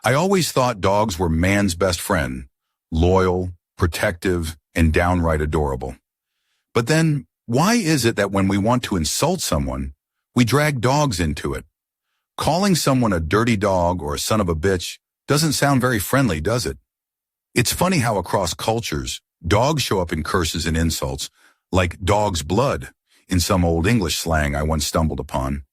I always thought dogs were man's best friend, loyal, protective, and downright adorable. But then, why is it that when we want to insult someone, we drag dogs into it? Calling someone a dirty dog or a son of a bitch doesn't sound very friendly, does it? It's funny how across cultures, dogs show up in curses and insults, like dog's blood, in some Old English slang I once stumbled upon.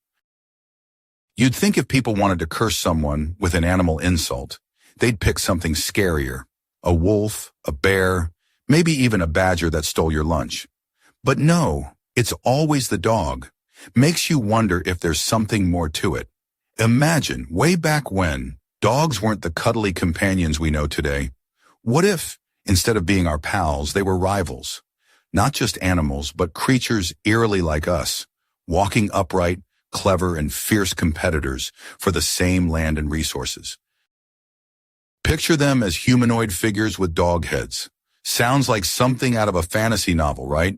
You'd think if people wanted to curse someone with an animal insult, they'd pick something scarier, a wolf, a bear, maybe even a badger that stole your lunch. But no, it's always the dog. Makes you wonder if there's something more to it. Imagine, way back when, dogs weren't the cuddly companions we know today. What if, instead of being our pals, they were rivals? Not just animals, but creatures eerily like us, walking upright, clever, and fierce competitors for the same land and resources. Picture them as humanoid figures with dog heads. Sounds like something out of a fantasy novel, right?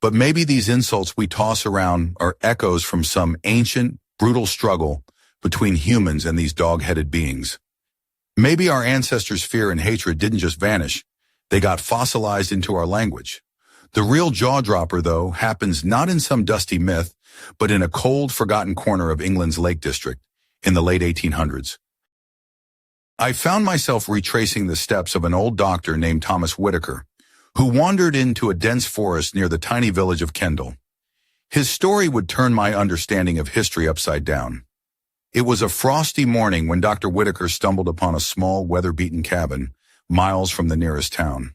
But maybe these insults we toss around are echoes from some ancient, brutal struggle between humans and these dog-headed beings. Maybe our ancestors' fear and hatred didn't just vanish, they got fossilized into our language. The real jaw-dropper, though, happens not in some dusty myth, but in a cold, forgotten corner of England's Lake District in the late 1800s. I found myself retracing the steps of an old doctor named Thomas Whitaker, who wandered into a dense forest near the tiny village of Kendal. His story would turn my understanding of history upside down. It was a frosty morning when Dr. Whitaker stumbled upon a small, weather-beaten cabin, miles from the nearest town.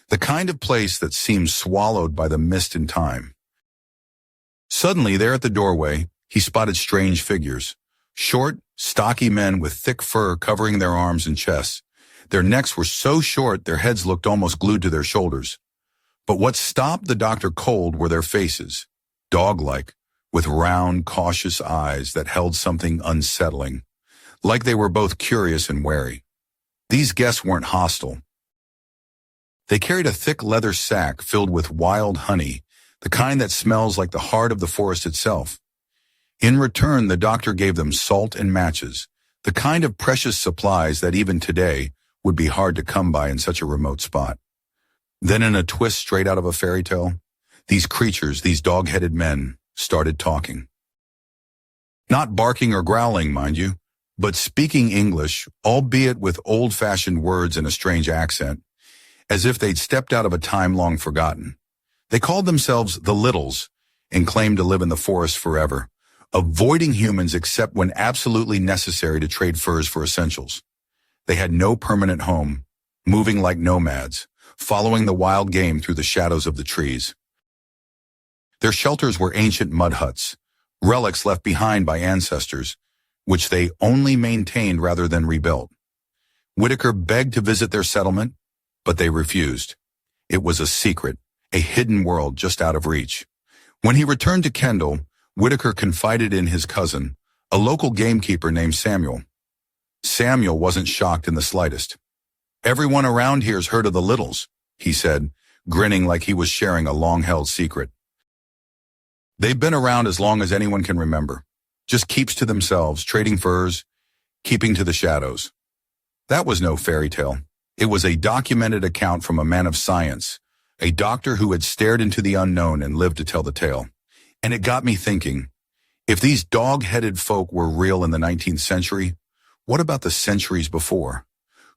The kind of place that seems swallowed by the mist and time. Suddenly, there at the doorway, he spotted strange figures. Short, stocky men with thick fur covering their arms and chests. Their necks were so short their heads looked almost glued to their shoulders. But what stopped the doctor cold were their faces, dog-like, with round, cautious eyes that held something unsettling, like they were both curious and wary. These guests weren't hostile. They carried a thick leather sack filled with wild honey, the kind that smells like the heart of the forest itself. In return, the doctor gave them salt and matches, the kind of precious supplies that even today would be hard to come by in such a remote spot. Then in a twist straight out of a fairy tale, these creatures, these dog-headed men, started talking. Not barking or growling, mind you, but speaking English, albeit with old-fashioned words and a strange accent, as if they'd stepped out of a time long forgotten. They called themselves the Littles and claimed to live in the forest forever, avoiding humans except when absolutely necessary to trade furs for essentials. They had no permanent home, moving like nomads, following the wild game through the shadows of the trees. Their shelters were ancient mud huts, relics left behind by ancestors, which they only maintained rather than rebuilt. Whitaker begged to visit their settlement, but they refused. It was a secret, a hidden world just out of reach. When he returned to Kendal, Whitaker confided in his cousin, a local gamekeeper named Samuel. Samuel wasn't shocked in the slightest. "Everyone around here's heard of the Littles," he said, grinning like he was sharing a long-held secret. "They've been around as long as anyone can remember. Just keeps to themselves, trading furs, keeping to the shadows." That was no fairy tale. It was a documented account from a man of science, a doctor who had stared into the unknown and lived to tell the tale. And it got me thinking, if these dog-headed folk were real in the 19th century, what about the centuries before?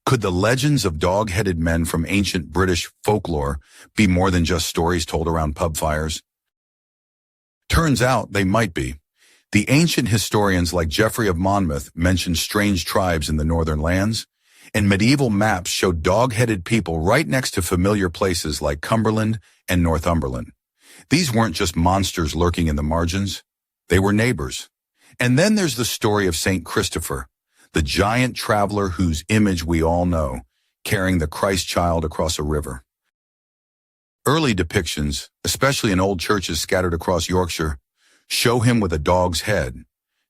Could the legends of dog-headed men from ancient British folklore be more than just stories told around pub fires? Turns out they might be. The ancient historians like Geoffrey of Monmouth mentioned strange tribes in the northern lands, and medieval maps showed dog-headed people right next to familiar places like Cumberland and Northumberland. These weren't just monsters lurking in the margins. They were neighbors. And then there's the story of St. Christopher, the giant traveler whose image we all know, carrying the Christ child across a river. Early depictions, especially in old churches scattered across Yorkshire, show him with a dog's head,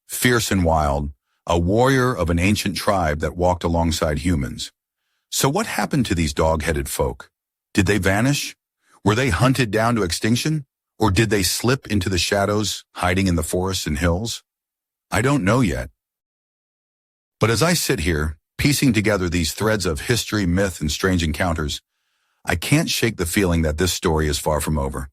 fierce and wild, a warrior of an ancient tribe that walked alongside humans. So what happened to these dog-headed folk? Did they vanish? Were they hunted down to extinction? Or did they slip into the shadows, hiding in the forests and hills? I don't know yet. But as I sit here, piecing together these threads of history, myth, and strange encounters, I can't shake the feeling that this story is far from over.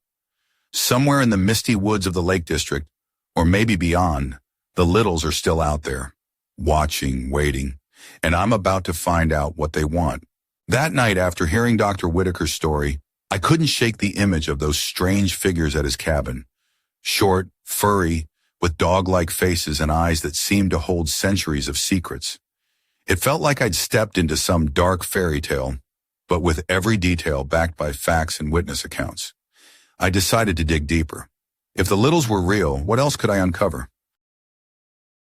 Somewhere in the misty woods of the Lake District, or maybe beyond, the Littles are still out there, watching, waiting, and I'm about to find out what they want. That night, after hearing Dr. Whitaker's story, I couldn't shake the image of those strange figures at his cabin. Short, furry, with dog-like faces and eyes that seemed to hold centuries of secrets. It felt like I'd stepped into some dark fairy tale, but with every detail backed by facts and witness accounts. I decided to dig deeper. If the Littles were real, what else could I uncover?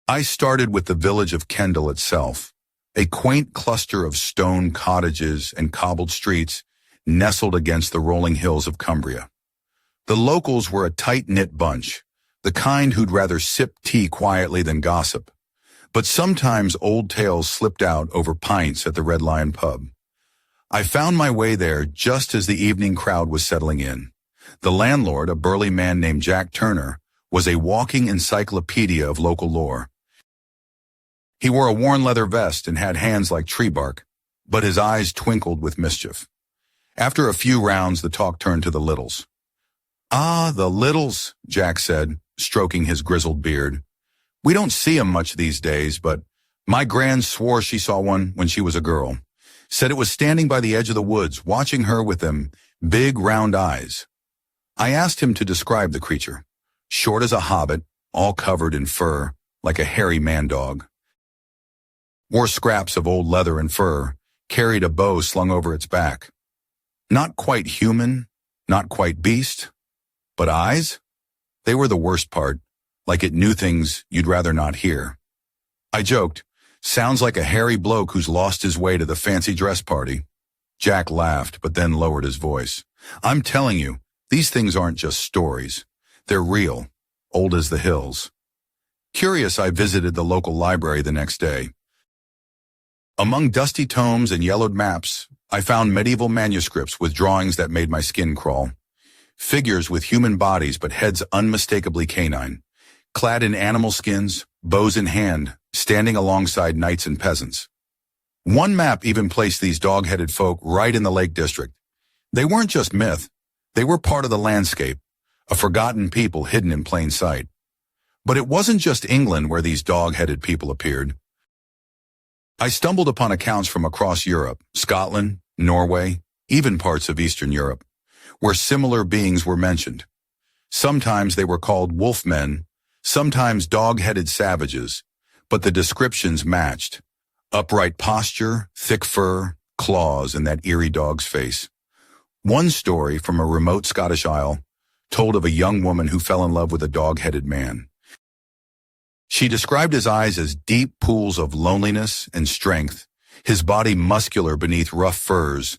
I started with the village of Kendall itself, a quaint cluster of stone cottages and cobbled streets nestled against the rolling hills of Cumbria. The locals were a tight-knit bunch, the kind who'd rather sip tea quietly than gossip. But sometimes old tales slipped out over pints at the Red Lion pub. I found my way there just as the evening crowd was settling in. The landlord, a burly man named Jack Turner, was a walking encyclopedia of local lore. He wore a worn leather vest and had hands like tree bark, but his eyes twinkled with mischief. After a few rounds, the talk turned to the Littles. "Ah, the Littles," Jack said, stroking his grizzled beard. "We don't see 'em much these days, but my gran swore she saw one when she was a girl. Said it was standing by the edge of the woods, watching her with them big round eyes." I asked him to describe the creature. Short as a hobbit, all covered in fur, like a hairy man-dog. Wore scraps of old leather and fur, carried a bow slung over its back. Not quite human, not quite beast, but eyes? They were the worst part, like it knew things you'd rather not hear. I joked, "Sounds like a hairy bloke who's lost his way to the fancy dress party." Jack laughed, but then lowered his voice. "I'm telling you, these things aren't just stories. They're real, old as the hills." Curious, I visited the local library the next day. Among dusty tomes and yellowed maps, I found medieval manuscripts with drawings that made my skin crawl. Figures with human bodies but heads unmistakably canine, clad in animal skins, bows in hand, standing alongside knights and peasants. One map even placed these dog-headed folk right in the Lake District. They weren't just myth, they were part of the landscape, a forgotten people hidden in plain sight. But it wasn't just England where these dog-headed people appeared. I stumbled upon accounts from across Europe, Scotland, Norway, even parts of Eastern Europe, where similar beings were mentioned. Sometimes they were called wolfmen, sometimes dog-headed savages, but the descriptions matched. Upright posture, thick fur, claws, and that eerie dog's face. One story from a remote Scottish isle told of a young woman who fell in love with a dog-headed man. She described his eyes as deep pools of loneliness and strength, his body muscular beneath rough furs,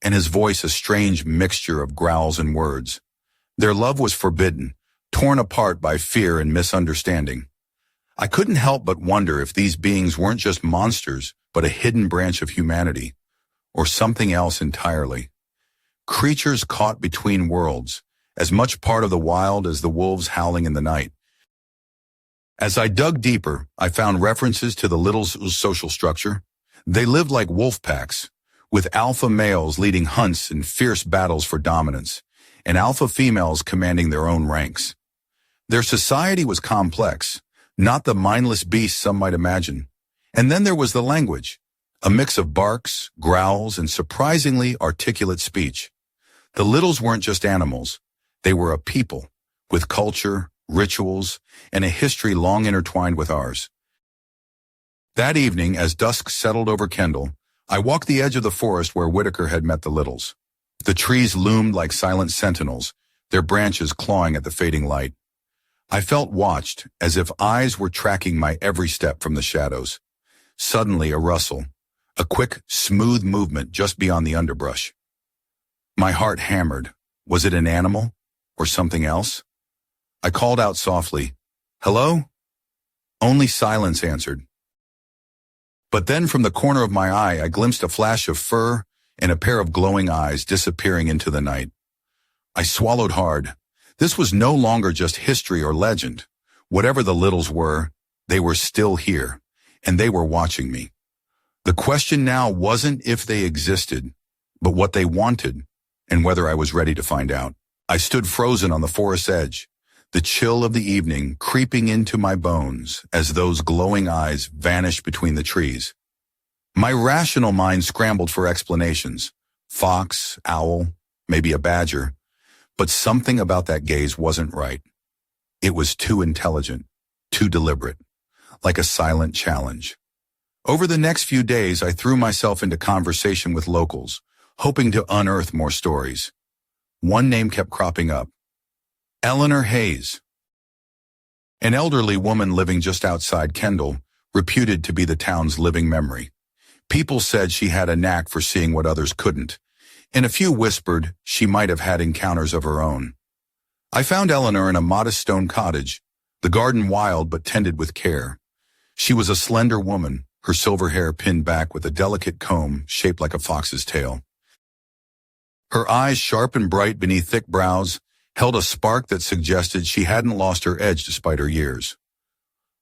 and his voice a strange mixture of growls and words. Their love was forbidden, torn apart by fear and misunderstanding. I couldn't help but wonder if these beings weren't just monsters, but a hidden branch of humanity, or something else entirely. Creatures caught between worlds, as much part of the wild as the wolves howling in the night. As I dug deeper, I found references to the Littles' social structure. They lived like wolf packs, with alpha males leading hunts and fierce battles for dominance, and alpha females commanding their own ranks. Their society was complex, not the mindless beasts some might imagine. And then there was the language, a mix of barks, growls, and surprisingly articulate speech. The Littles weren't just animals. They were a people, with culture, rituals, and a history long intertwined with ours. That evening, as dusk settled over Kendall, I walked the edge of the forest where Whitaker had met the Littles. The trees loomed like silent sentinels, their branches clawing at the fading light. I felt watched, as if eyes were tracking my every step from the shadows. Suddenly, a rustle, a quick, smooth movement just beyond the underbrush. My heart hammered. Was it an animal? Or something else? I called out softly, "Hello?" Only silence answered. But then from the corner of my eye, I glimpsed a flash of fur and a pair of glowing eyes disappearing into the night. I swallowed hard. This was no longer just history or legend. Whatever the Littles were, they were still here, and they were watching me. The question now wasn't if they existed, but what they wanted, and whether I was ready to find out. I stood frozen on the forest's edge, the chill of the evening creeping into my bones as those glowing eyes vanished between the trees. My rational mind scrambled for explanations. Fox, owl, maybe a badger. But something about that gaze wasn't right. It was too intelligent, too deliberate, like a silent challenge. Over the next few days, I threw myself into conversation with locals, hoping to unearth more stories. One name kept cropping up. Eleanor Hayes. An elderly woman living just outside Kendall, reputed to be the town's living memory. People said she had a knack for seeing what others couldn't, and a few whispered she might have had encounters of her own. I found Eleanor in a modest stone cottage, the garden wild but tended with care. She was a slender woman, her silver hair pinned back with a delicate comb shaped like a fox's tail. Her eyes, sharp and bright beneath thick brows, held a spark that suggested she hadn't lost her edge despite her years.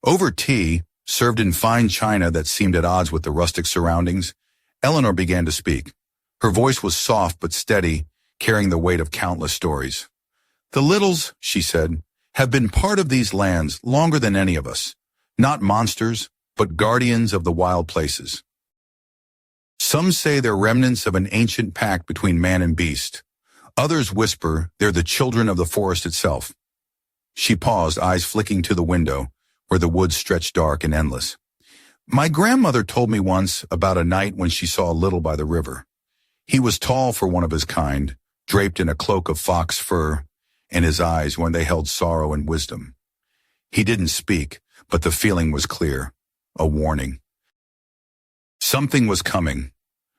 Over tea, served in fine china that seemed at odds with the rustic surroundings, Eleanor began to speak. Her voice was soft but steady, carrying the weight of countless stories. "The Littles," she said, "have been part of these lands longer than any of us. Not monsters, but guardians of the wild places. Some say they're remnants of an ancient pact between man and beast. Others whisper they're the children of the forest itself." She paused, eyes flicking to the window, where the woods stretched dark and endless. "My grandmother told me once about a night when she saw a Little by the river. He was tall for one of his kind, draped in a cloak of fox fur, and his eyes, when they held sorrow and wisdom. He didn't speak, but the feeling was clear, a warning. Something was coming.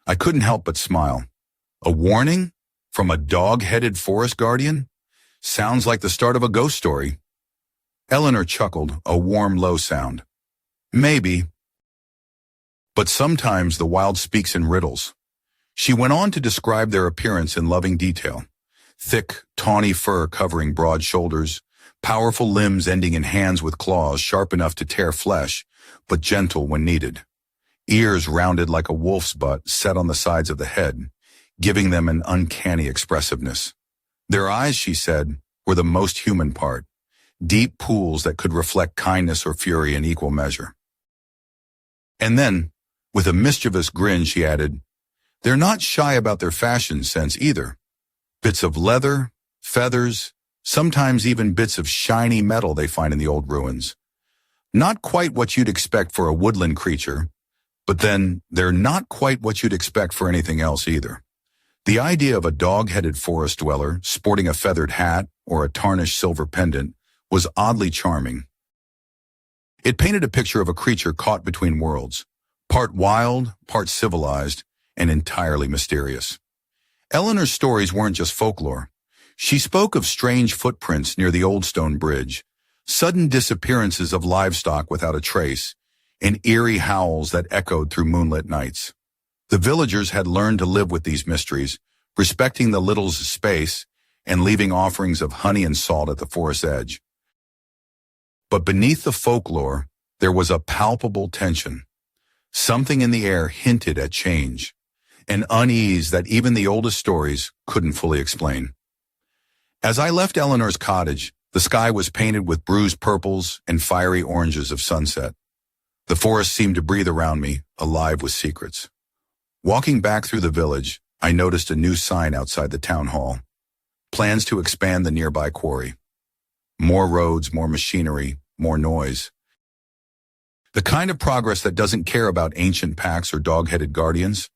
I couldn't help but smile. A warning? From a dog-headed forest guardian? Sounds like the start of a ghost story." Eleanor chuckled, a warm, low sound. "Maybe. But sometimes the wild speaks in riddles." She went on to describe their appearance in loving detail. Thick, tawny fur covering broad shoulders, powerful limbs ending in hands with claws sharp enough to tear flesh, but gentle when needed. Ears rounded like a wolf's butt set on the sides of the head, giving them an uncanny expressiveness. Their eyes, she said, were the most human part, deep pools that could reflect kindness or fury in equal measure. And then, with a mischievous grin, she added, "They're not shy about their fashion sense either. Bits of leather, feathers, sometimes even bits of shiny metal they find in the old ruins. Not quite what you'd expect for a woodland creature, but then they're not quite what you'd expect for anything else either." The idea of a dog-headed forest dweller sporting a feathered hat or a tarnished silver pendant was oddly charming. It painted a picture of a creature caught between worlds, part wild, part civilized, and entirely mysterious. Eleanor's stories weren't just folklore. She spoke of strange footprints near the old stone bridge, sudden disappearances of livestock without a trace, and eerie howls that echoed through moonlit nights. The villagers had learned to live with these mysteries, respecting the Littles' space and leaving offerings of honey and salt at the forest's edge. But beneath the folklore, there was a palpable tension. Something in the air hinted at change, an unease that even the oldest stories couldn't fully explain. As I left Eleanor's cottage, the sky was painted with bruised purples and fiery oranges of sunset. The forest seemed to breathe around me, alive with secrets. Walking back through the village, I noticed a new sign outside the town hall. Plans to expand the nearby quarry. More roads, more machinery, more noise. The kind of progress that doesn't care about ancient packs or dog-headed guardians.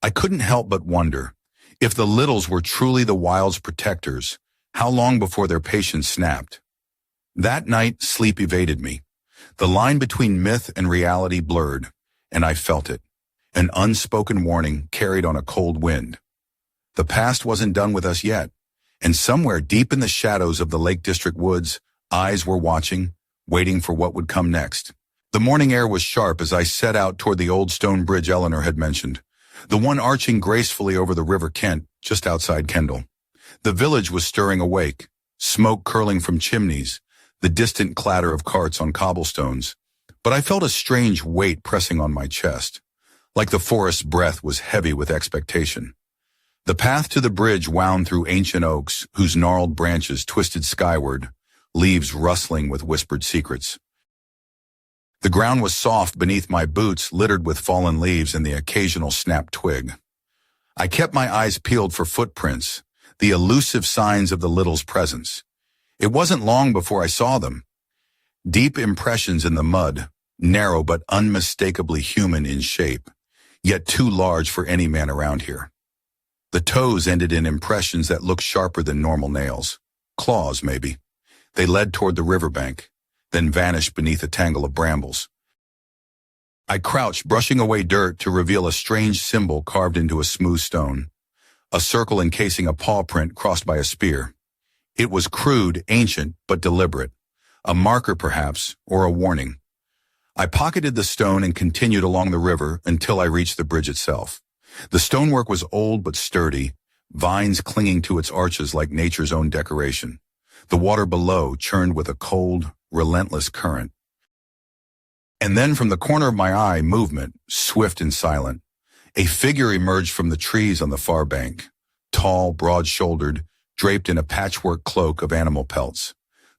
I couldn't help but wonder, if the Littles were truly the wild's protectors, how long before their patience snapped? That night, sleep evaded me. The line between myth and reality blurred, and I felt it. An unspoken warning carried on a cold wind. The past wasn't done with us yet, and somewhere deep in the shadows of the Lake District woods, eyes were watching, waiting for what would come next. The morning air was sharp as I set out toward the old stone bridge Eleanor had mentioned, the one arching gracefully over the River Kent just outside Kendall. The village was stirring awake, smoke curling from chimneys, the distant clatter of carts on cobblestones, but I felt a strange weight pressing on my chest. like the forest's breath was heavy with expectation. The path to the bridge wound through ancient oaks whose gnarled branches twisted skyward, leaves rustling with whispered secrets. The ground was soft beneath my boots, littered with fallen leaves and the occasional snapped twig. I kept my eyes peeled for footprints, the elusive signs of the Littles' presence. It wasn't long before I saw them. Deep impressions in the mud, narrow but unmistakably human in shape, yet too large for any man around here. The toes ended in impressions that looked sharper than normal nails. Claws, maybe. They led toward the riverbank, then vanished beneath a tangle of brambles. I crouched, brushing away dirt to reveal a strange symbol carved into a smooth stone, a circle encasing a paw print crossed by a spear. It was crude, ancient, but deliberate, a marker perhaps, or a warning. I pocketed the stone and continued along the river until I reached the bridge itself. The stonework was old but sturdy, vines clinging to its arches like nature's own decoration. The water below churned with a cold, relentless current. And then from the corner of my eye, movement, swift and silent. A figure emerged from the trees on the far bank, tall, broad-shouldered, draped in a patchwork cloak of animal pelts.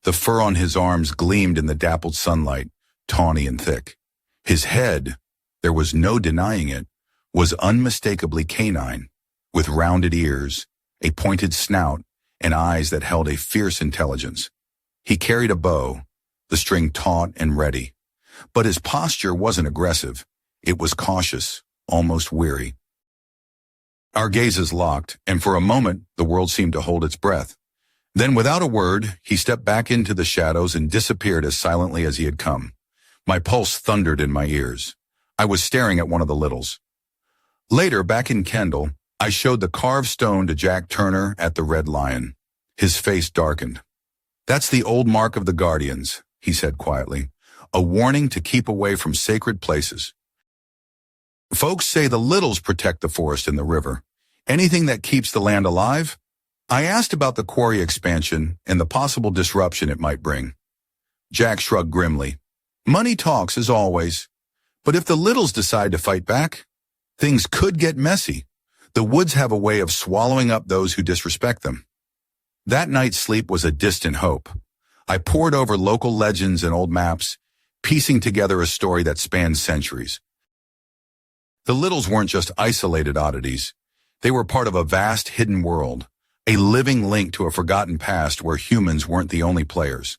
The fur on his arms gleamed in the dappled sunlight, tawny and thick. His head, there was no denying it, was unmistakably canine, with rounded ears, a pointed snout, and eyes that held a fierce intelligence. He carried a bow, the string taut and ready. But his posture wasn't aggressive. It was cautious, almost weary. Our gazes locked, and for a moment, the world seemed to hold its breath. Then, without a word, he stepped back into the shadows and disappeared as silently as he had come. My pulse thundered in my ears. I was staring at one of the Littles. Later, back in Kendall, I showed the carved stone to Jack Turner at the Red Lion. His face darkened. "That's the old mark of the Guardians," he said quietly. "A warning to keep away from sacred places. Folks say the Littles protect the forest and the river. Anything that keeps the land alive?" I asked about the quarry expansion and the possible disruption it might bring. Jack shrugged grimly. "Money talks, as always. But if the Littles decide to fight back, things could get messy. The woods have a way of swallowing up those who disrespect them." That night's sleep was a distant hope. I pored over local legends and old maps, piecing together a story that spanned centuries. The Littles weren't just isolated oddities. They were part of a vast hidden world, a living link to a forgotten past where humans weren't the only players.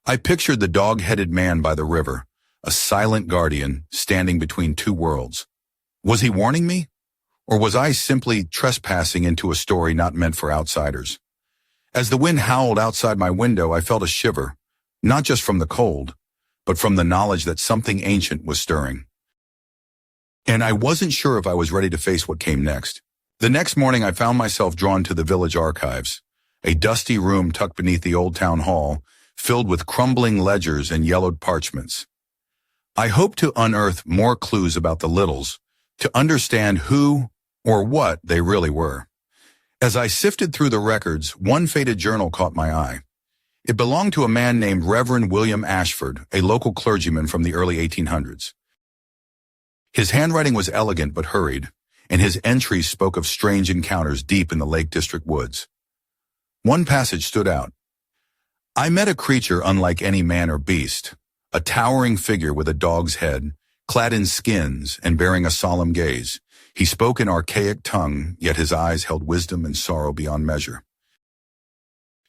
I pictured the dog-headed man by the river, a silent guardian standing between two worlds. Was he warning me? Or was I simply trespassing into a story not meant for outsiders? As the wind howled outside my window, I felt a shiver, not just from the cold, but from the knowledge that something ancient was stirring. And I wasn't sure if I was ready to face what came next. The next morning, I found myself drawn to the village archives, a dusty room tucked beneath the old town hall, filled with crumbling ledgers and yellowed parchments. I hoped to unearth more clues about the Littles, to understand who or what they really were. As I sifted through the records, one faded journal caught my eye. It belonged to a man named Reverend William Ashford, a local clergyman from the early 1800s. His handwriting was elegant but hurried, and his entries spoke of strange encounters deep in the Lake District woods. One passage stood out. "I met a creature unlike any man or beast, a towering figure with a dog's head, clad in skins and bearing a solemn gaze. He spoke in archaic tongue, yet his eyes held wisdom and sorrow beyond measure.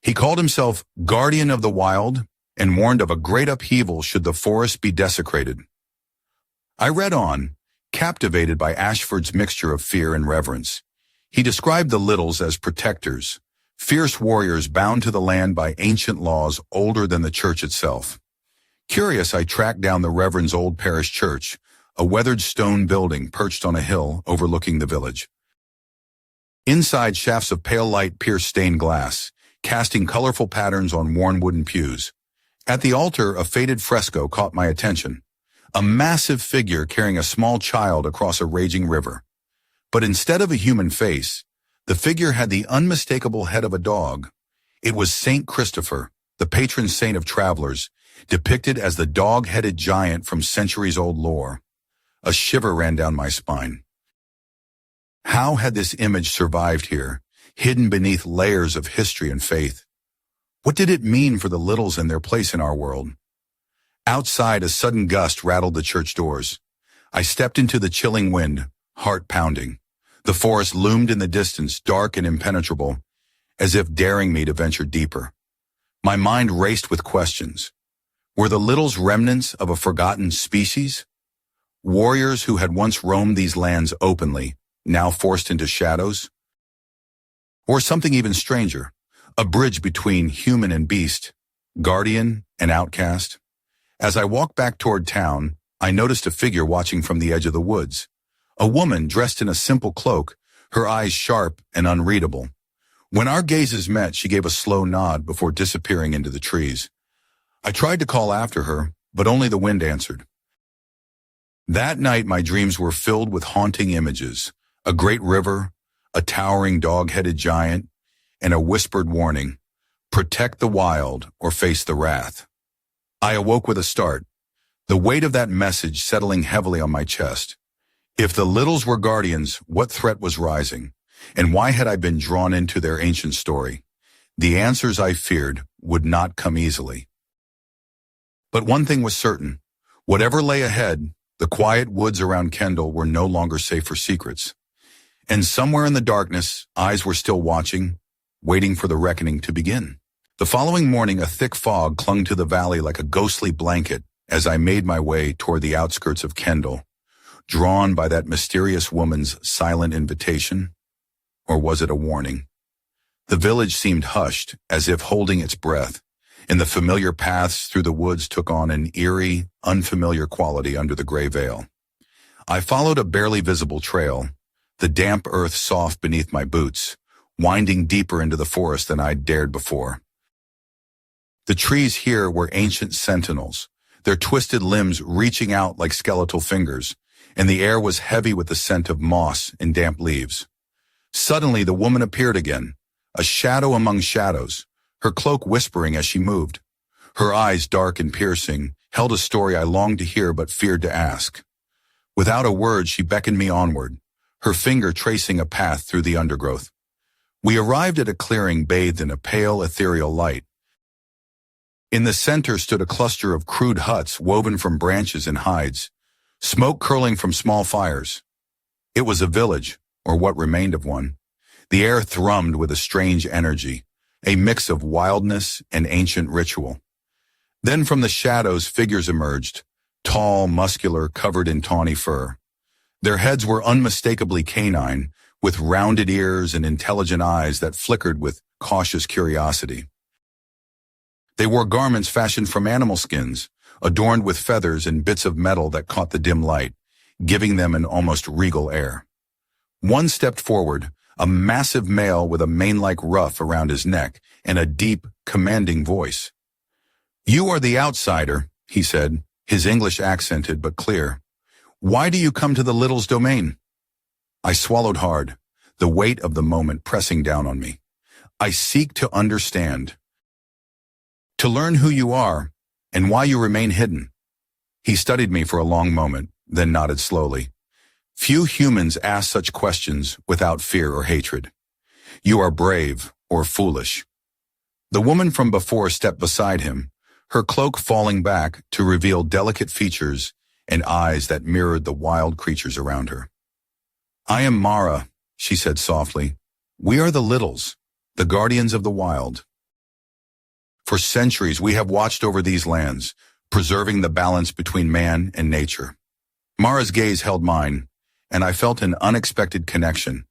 He called himself Guardian of the Wild and warned of a great upheaval should the forest be desecrated." I read on, captivated by Ashford's mixture of fear and reverence. He described the Littles as protectors, fierce warriors bound to the land by ancient laws older than the church itself. Curious, I tracked down the Reverend's old parish church, a weathered stone building perched on a hill overlooking the village. Inside, shafts of pale light pierced stained glass, casting colorful patterns on worn wooden pews. At the altar, a faded fresco caught my attention, a massive figure carrying a small child across a raging river. But instead of a human face, the figure had the unmistakable head of a dog. It was Saint Christopher, the patron saint of travelers, depicted as the dog-headed giant from centuries-old lore. A shiver ran down my spine. How had this image survived here, hidden beneath layers of history and faith? What did it mean for the littles and their place in our world? Outside, a sudden gust rattled the church doors. I stepped into the chilling wind, heart pounding. The forest loomed in the distance, dark and impenetrable, as if daring me to venture deeper. My mind raced with questions. Were the littles remnants of a forgotten species? Warriors who had once roamed these lands openly, now forced into shadows? Or something even stranger, a bridge between human and beast, guardian and outcast? As I walked back toward town, I noticed a figure watching from the edge of the woods. A woman dressed in a simple cloak, her eyes sharp and unreadable. When our gazes met, she gave a slow nod before disappearing into the trees. I tried to call after her, but only the wind answered. That night, my dreams were filled with haunting images, a great river, a towering dog-headed giant, and a whispered warning, protect the wild or face the wrath. I awoke with a start, the weight of that message settling heavily on my chest. If the littles were guardians, what threat was rising? And why had I been drawn into their ancient story? The answers I feared would not come easily. But one thing was certain. Whatever lay ahead, the quiet woods around Kendall were no longer safe for secrets. And somewhere in the darkness, eyes were still watching, waiting for the reckoning to begin. The following morning, a thick fog clung to the valley like a ghostly blanket as I made my way toward the outskirts of Kendall, drawn by that mysterious woman's silent invitation. Or was it a warning? The village seemed hushed, as if holding its breath, and the familiar paths through the woods took on an eerie, unfamiliar quality under the gray veil. I followed a barely visible trail, the damp earth soft beneath my boots, winding deeper into the forest than I'd dared before. The trees here were ancient sentinels, their twisted limbs reaching out like skeletal fingers, and the air was heavy with the scent of moss and damp leaves. Suddenly, the woman appeared again, a shadow among shadows, her cloak whispering as she moved. Her eyes, dark and piercing, held a story I longed to hear but feared to ask. Without a word, she beckoned me onward, her finger tracing a path through the undergrowth. We arrived at a clearing bathed in a pale, ethereal light. In the center stood a cluster of crude huts woven from branches and hides, smoke curling from small fires. It was a village, or what remained of one. The air thrummed with a strange energy, a mix of wildness and ancient ritual. Then from the shadows, figures emerged, tall, muscular, covered in tawny fur. Their heads were unmistakably canine, with rounded ears and intelligent eyes that flickered with cautious curiosity. They wore garments fashioned from animal skins, adorned with feathers and bits of metal that caught the dim light, giving them an almost regal air. One stepped forward, a massive male with a mane-like ruff around his neck and a deep, commanding voice. "You are the outsider," he said, his English accented but clear. "Why do you come to the Littles' domain?" I swallowed hard, the weight of the moment pressing down on me. "I seek to understand. To learn who you are and why you remain hidden." He studied me for a long moment, then nodded slowly. Few humans ask such questions without fear or hatred. You are brave or foolish. The woman from before stepped beside him, her cloak falling back to reveal delicate features and eyes that mirrored the wild creatures around her. "I am Mara," she said softly. "We are the Littles, the guardians of the wild. For centuries we have watched over these lands, preserving the balance between man and nature." Mara's gaze held mine, and I felt an unexpected connection,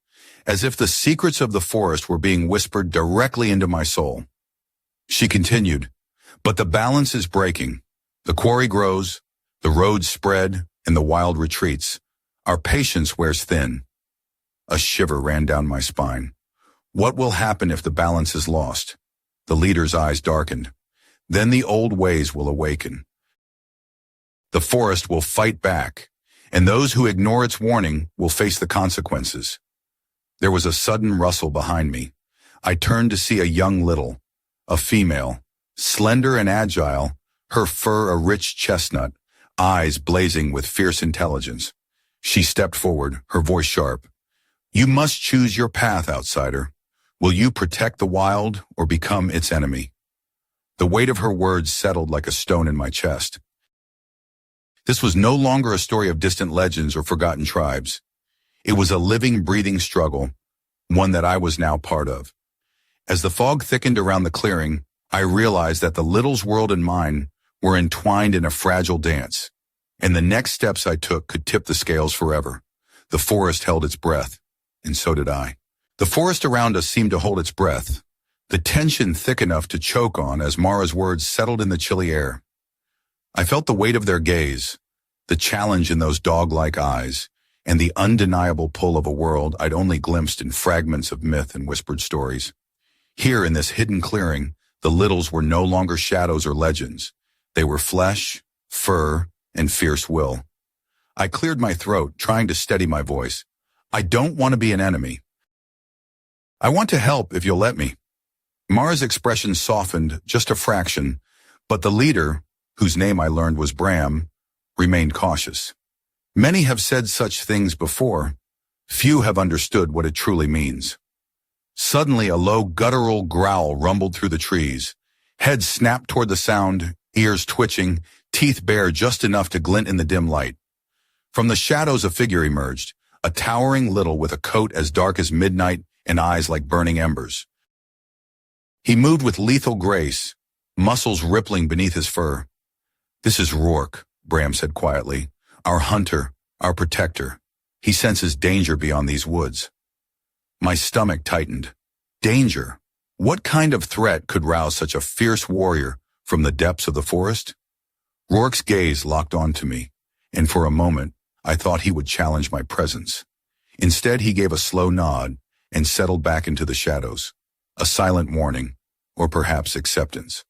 as if the secrets of the forest were being whispered directly into my soul. She continued, "But the balance is breaking. The quarry grows, the roads spread, and the wild retreats. Our patience wears thin." A shiver ran down my spine. What will happen if the balance is lost? The leader's eyes darkened. Then the old ways will awaken. The forest will fight back, and those who ignore its warning will face the consequences. There was a sudden rustle behind me. I turned to see a young Little, a female, slender and agile, her fur a rich chestnut, eyes blazing with fierce intelligence. She stepped forward, her voice sharp. You must choose your path, outsider. Will you protect the wild or become its enemy? The weight of her words settled like a stone in my chest. This was no longer a story of distant legends or forgotten tribes. It was a living, breathing struggle, one that I was now part of. As the fog thickened around the clearing, I realized that the Little's world and mine were entwined in a fragile dance, and the next steps I took could tip the scales forever. The forest held its breath, and so did I. The forest around us seemed to hold its breath, the tension thick enough to choke on as Mara's words settled in the chilly air. I felt the weight of their gaze, the challenge in those dog-like eyes, and the undeniable pull of a world I'd only glimpsed in fragments of myth and whispered stories. Here in this hidden clearing, the Littles were no longer shadows or legends. They were flesh, fur, and fierce will. I cleared my throat, trying to steady my voice. I don't want to be an enemy. I want to help if you'll let me. Mara's expression softened just a fraction, but the leader, whose name I learned was Bram, remained cautious. Many have said such things before. Few have understood what it truly means. Suddenly, a low, guttural growl rumbled through the trees. Heads snapped toward the sound, ears twitching, teeth bare just enough to glint in the dim light. From the shadows, a figure emerged, a towering Little with a coat as dark as midnight and eyes like burning embers. He moved with lethal grace, muscles rippling beneath his fur. This is Rourke, Bram said quietly. Our hunter, our protector. He senses danger beyond these woods. My stomach tightened. Danger? What kind of threat could rouse such a fierce warrior from the depths of the forest? Rourke's gaze locked onto me, and for a moment, I thought he would challenge my presence. Instead, he gave a slow nod and settled back into the shadows. A silent warning, or perhaps acceptance.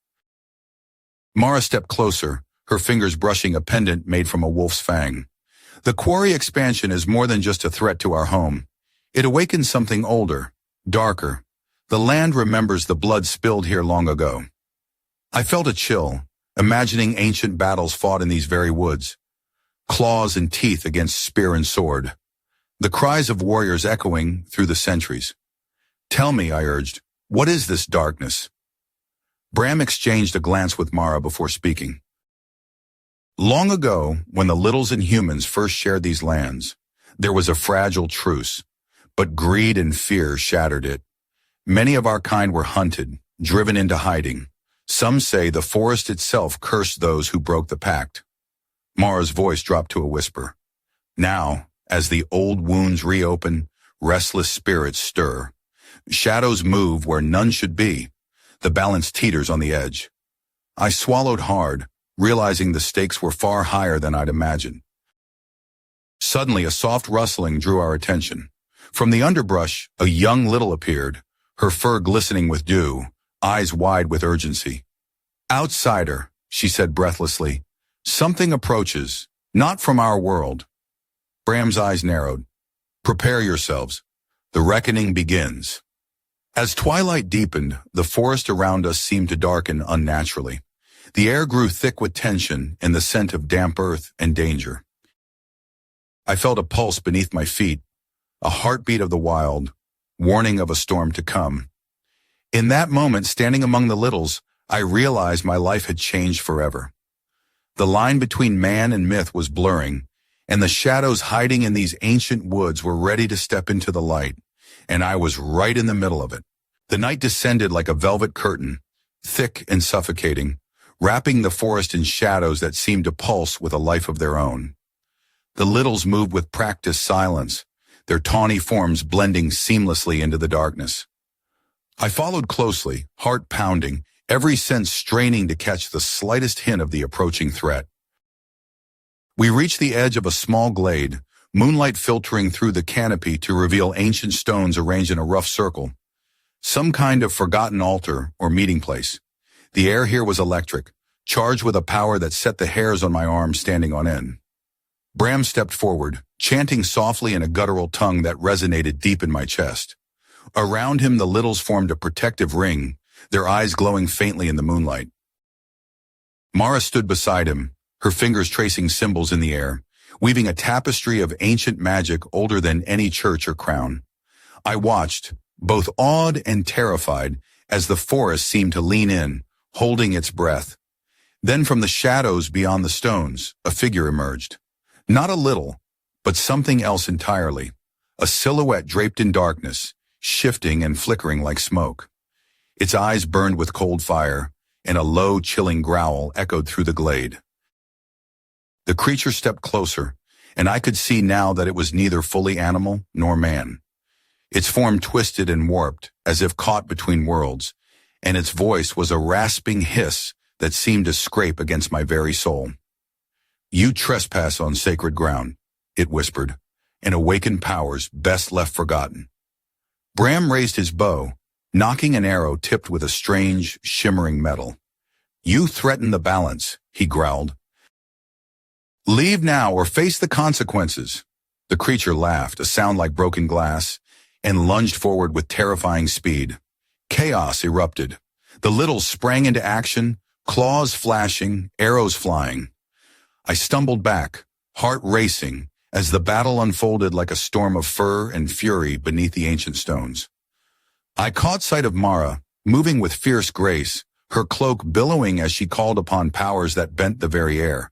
Mara stepped closer, her fingers brushing a pendant made from a wolf's fang. The quarry expansion is more than just a threat to our home. It awakens something older, darker. The land remembers the blood spilled here long ago. I felt a chill, imagining ancient battles fought in these very woods. Claws and teeth against spear and sword. The cries of warriors echoing through the centuries. Tell me, I urged, what is this darkness? Bram exchanged a glance with Mara before speaking. Long ago, when the Littles and humans first shared these lands, there was a fragile truce, but greed and fear shattered it. Many of our kind were hunted, driven into hiding. Some say the forest itself cursed those who broke the pact. Mara's voice dropped to a whisper. Now, as the old wounds reopen, restless spirits stir. Shadows move where none should be. The balance teeters on the edge. I swallowed hard, realizing the stakes were far higher than I'd imagined. Suddenly, a soft rustling drew our attention. From the underbrush, a young Little appeared, her fur glistening with dew, eyes wide with urgency. Outsider, she said breathlessly. Something approaches, not from our world. Bram's eyes narrowed. Prepare yourselves. The reckoning begins. As twilight deepened, the forest around us seemed to darken unnaturally. The air grew thick with tension and the scent of damp earth and danger. I felt a pulse beneath my feet, a heartbeat of the wild, warning of a storm to come. In that moment, standing among the Littles, I realized my life had changed forever. The line between man and myth was blurring, and the shadows hiding in these ancient woods were ready to step into the light, and I was right in the middle of it. The night descended like a velvet curtain, thick and suffocating, wrapping the forest in shadows that seemed to pulse with a life of their own. The Littles moved with practiced silence, their tawny forms blending seamlessly into the darkness. I followed closely, heart pounding, every sense straining to catch the slightest hint of the approaching threat. We reached the edge of a small glade, moonlight filtering through the canopy to reveal ancient stones arranged in a rough circle. Some kind of forgotten altar or meeting place. The air here was electric, charged with a power that set the hairs on my arms standing on end. Bram stepped forward, chanting softly in a guttural tongue that resonated deep in my chest. Around him, the Littles formed a protective ring, their eyes glowing faintly in the moonlight. Mara stood beside him, her fingers tracing symbols in the air. weaving a tapestry of ancient magic older than any church or crown. I watched, both awed and terrified, as the forest seemed to lean in, holding its breath. Then from the shadows beyond the stones, a figure emerged. Not a little, but something else entirely. A silhouette draped in darkness, shifting and flickering like smoke. Its eyes burned with cold fire, and a low, chilling growl echoed through the glade. The creature stepped closer, and I could see now that it was neither fully animal nor man. Its form twisted and warped, as if caught between worlds, and its voice was a rasping hiss that seemed to scrape against my very soul. "You trespass on sacred ground," it whispered, "and awakened powers best left forgotten." Bram raised his bow, knocking an arrow tipped with a strange, shimmering metal. "You threaten the balance," he growled. "Leave now or face the consequences." The creature laughed, a sound like broken glass, and lunged forward with terrifying speed. Chaos erupted. The littles sprang into action, claws flashing, arrows flying. I stumbled back, heart racing, as the battle unfolded like a storm of fur and fury beneath the ancient stones. I caught sight of Mara, moving with fierce grace, her cloak billowing as she called upon powers that bent the very air.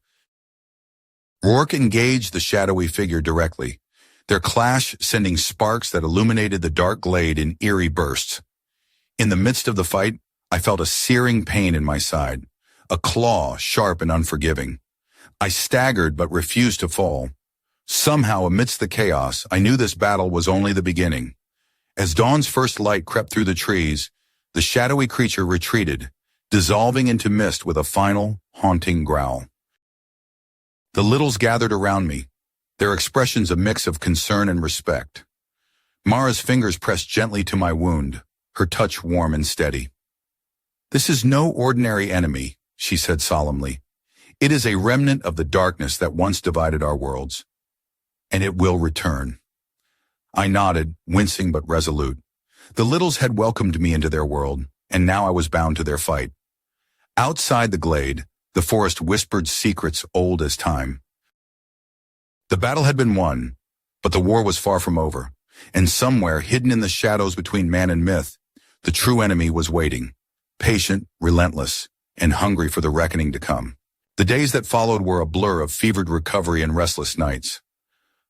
Rourke engaged the shadowy figure directly, their clash sending sparks that illuminated the dark glade in eerie bursts. In the midst of the fight, I felt a searing pain in my side, a claw sharp and unforgiving. I staggered but refused to fall. Somehow, amidst the chaos, I knew this battle was only the beginning. As dawn's first light crept through the trees, the shadowy creature retreated, dissolving into mist with a final, haunting growl. The littles gathered around me, their expressions a mix of concern and respect. Mara's fingers pressed gently to my wound, her touch warm and steady. "This is no ordinary enemy," she said solemnly. "It is a remnant of the darkness that once divided our worlds, and it will return." I nodded, wincing but resolute. The littles had welcomed me into their world, and now I was bound to their fight. Outside the glade, the forest whispered secrets old as time. The battle had been won, but the war was far from over, and somewhere hidden in the shadows between man and myth, the true enemy was waiting, patient, relentless, and hungry for the reckoning to come. The days that followed were a blur of fevered recovery and restless nights.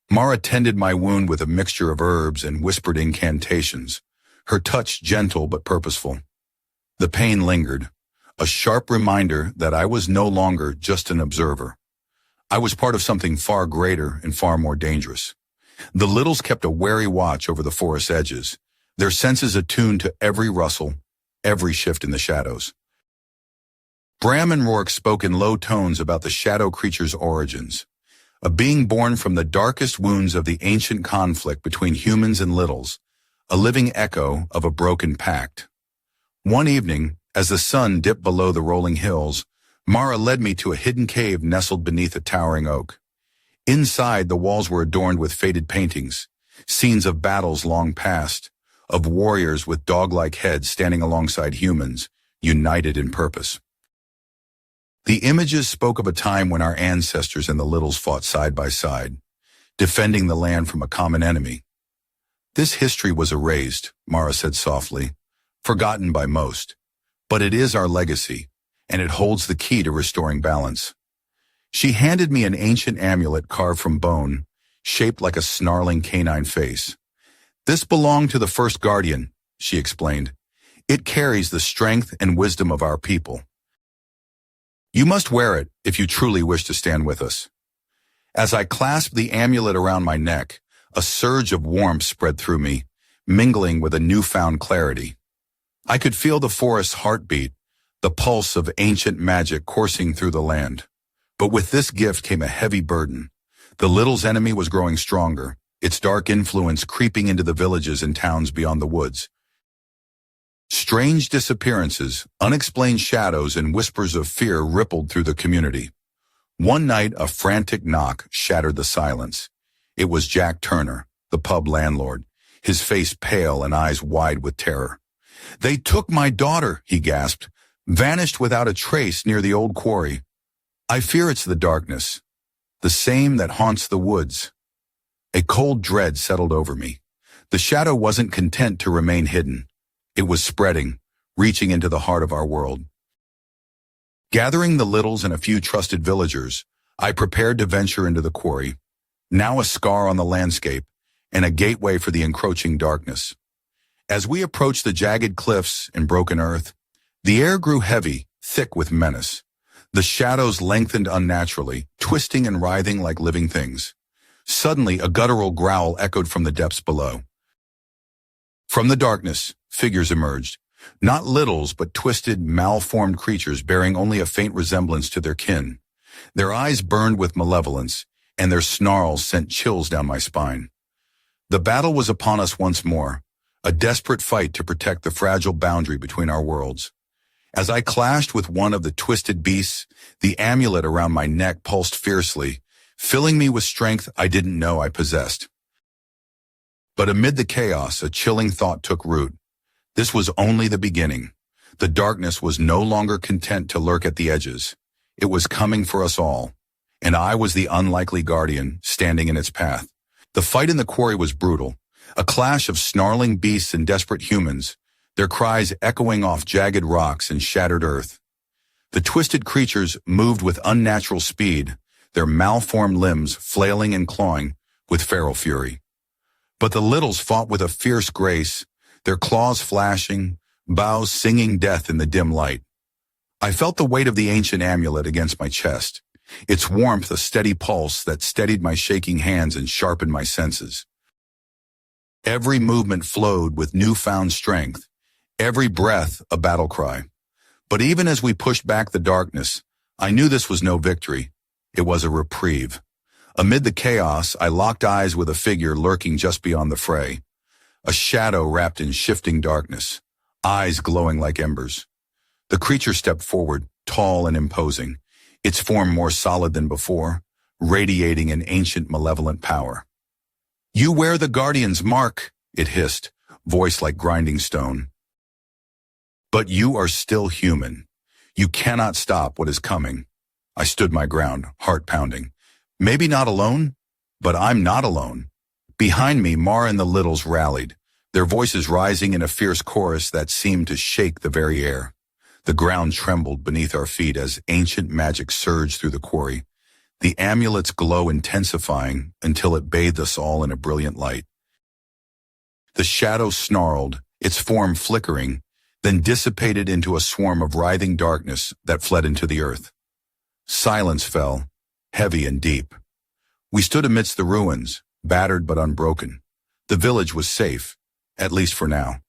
Mara tended my wound with a mixture of herbs and whispered incantations, her touch gentle but purposeful. The pain lingered, a sharp reminder that I was no longer just an observer. I was part of something far greater and far more dangerous. The littles kept a wary watch over the forest's edges, their senses attuned to every rustle, every shift in the shadows. Bram and Rourke spoke in low tones about the shadow creature's origins, a being born from the darkest wounds of the ancient conflict between humans and littles, a living echo of a broken pact. One evening, as the sun dipped below the rolling hills, Mara led me to a hidden cave nestled beneath a towering oak. Inside, the walls were adorned with faded paintings, scenes of battles long past, of warriors with dog-like heads standing alongside humans, united in purpose. The images spoke of a time when our ancestors and the littles fought side by side, defending the land from a common enemy. "This history was erased," Mara said softly, "forgotten by most. But it is our legacy, and it holds the key to restoring balance." She handed me an ancient amulet carved from bone, shaped like a snarling canine face. "This belonged to the first guardian," she explained. "It carries the strength and wisdom of our people. You must wear it if you truly wish to stand with us." As I clasped the amulet around my neck, a surge of warmth spread through me, mingling with a newfound clarity. I could feel the forest's heartbeat, the pulse of ancient magic coursing through the land. But with this gift came a heavy burden. The little's enemy was growing stronger, its dark influence creeping into the villages and towns beyond the woods. Strange disappearances, unexplained shadows, and whispers of fear rippled through the community. One night, a frantic knock shattered the silence. It was Jack Turner, the pub landlord, his face pale and eyes wide with terror. "They took my daughter," he gasped, "vanished without a trace near the old quarry. I fear it's the darkness. the same that haunts the woods. A cold dread settled over me. The shadow wasn't content to remain hidden. It was spreading, reaching into the heart of our world. Gathering the littles and a few trusted villagers, I prepared to venture into the quarry, now a scar on the landscape and a gateway for the encroaching darkness. As we approached the jagged cliffs and broken earth, the air grew heavy, thick with menace. The shadows lengthened unnaturally, twisting and writhing like living things. Suddenly, a guttural growl echoed from the depths below. From the darkness, figures emerged. Not littles, but twisted, malformed creatures bearing only a faint resemblance to their kin. Their eyes burned with malevolence, and their snarls sent chills down my spine. The battle was upon us once more, a desperate fight to protect the fragile boundary between our worlds. As I clashed with one of the twisted beasts, the amulet around my neck pulsed fiercely, filling me with strength I didn't know I possessed. But amid the chaos, a chilling thought took root. This was only the beginning. The darkness was no longer content to lurk at the edges. It was coming for us all, and I was the unlikely guardian standing in its path. The fight in the quarry was brutal, a clash of snarling beasts and desperate humans, their cries echoing off jagged rocks and shattered earth. The twisted creatures moved with unnatural speed, their malformed limbs flailing and clawing with feral fury. But the littles fought with a fierce grace, their claws flashing, boughs singing death in the dim light. I felt the weight of the ancient amulet against my chest, its warmth a steady pulse that steadied my shaking hands and sharpened my senses. Every movement flowed with newfound strength, every breath a battle cry. But even as we pushed back the darkness, I knew this was no victory. It was a reprieve. Amid the chaos, I locked eyes with a figure lurking just beyond the fray. A shadow wrapped in shifting darkness, eyes glowing like embers. The creature stepped forward, tall and imposing, its form more solid than before, radiating an ancient malevolent power. "You wear the Guardian's mark," it hissed, voice like grinding stone. "But you are still human. You cannot stop what is coming." I stood my ground, heart pounding. Maybe not alone, but I'm not alone. Behind me, Mara and the littles rallied, their voices rising in a fierce chorus that seemed to shake the very air. The ground trembled beneath our feet as ancient magic surged through the quarry, the amulet's glow intensifying until it bathed us all in a brilliant light. The shadow snarled, its form flickering, then dissipated into a swarm of writhing darkness that fled into the earth. Silence fell, heavy and deep. We stood amidst the ruins, battered but unbroken. The village was safe, at least for now.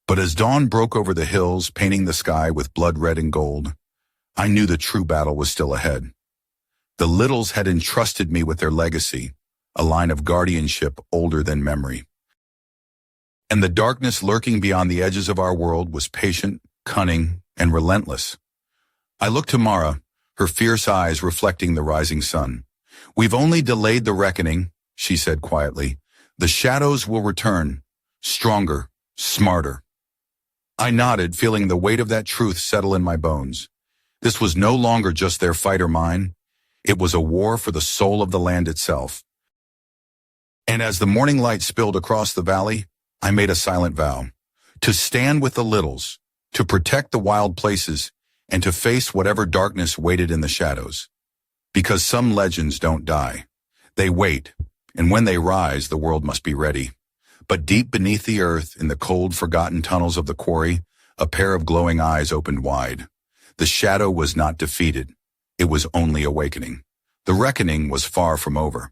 But as dawn broke over the hills, painting the sky with blood red and gold, I knew the true battle was still ahead. The littles had entrusted me with their legacy, a line of guardianship older than memory. And the darkness lurking beyond the edges of our world was patient, cunning, and relentless. I looked to Mara, her fierce eyes reflecting the rising sun. "We've only delayed the reckoning," she said quietly. "The shadows will return, stronger, smarter." I nodded, feeling the weight of that truth settle in my bones. This was no longer just their fight or mine. It was a war for the soul of the land itself. And as the morning light spilled across the valley, I made a silent vow. To stand with the littles, to protect the wild places, and to face whatever darkness waited in the shadows. Because some legends don't die. They wait, and when they rise, the world must be ready. But deep beneath the earth, in the cold, forgotten tunnels of the quarry, a pair of glowing eyes opened wide. The shadow was not defeated. It was only awakening. The reckoning was far from over.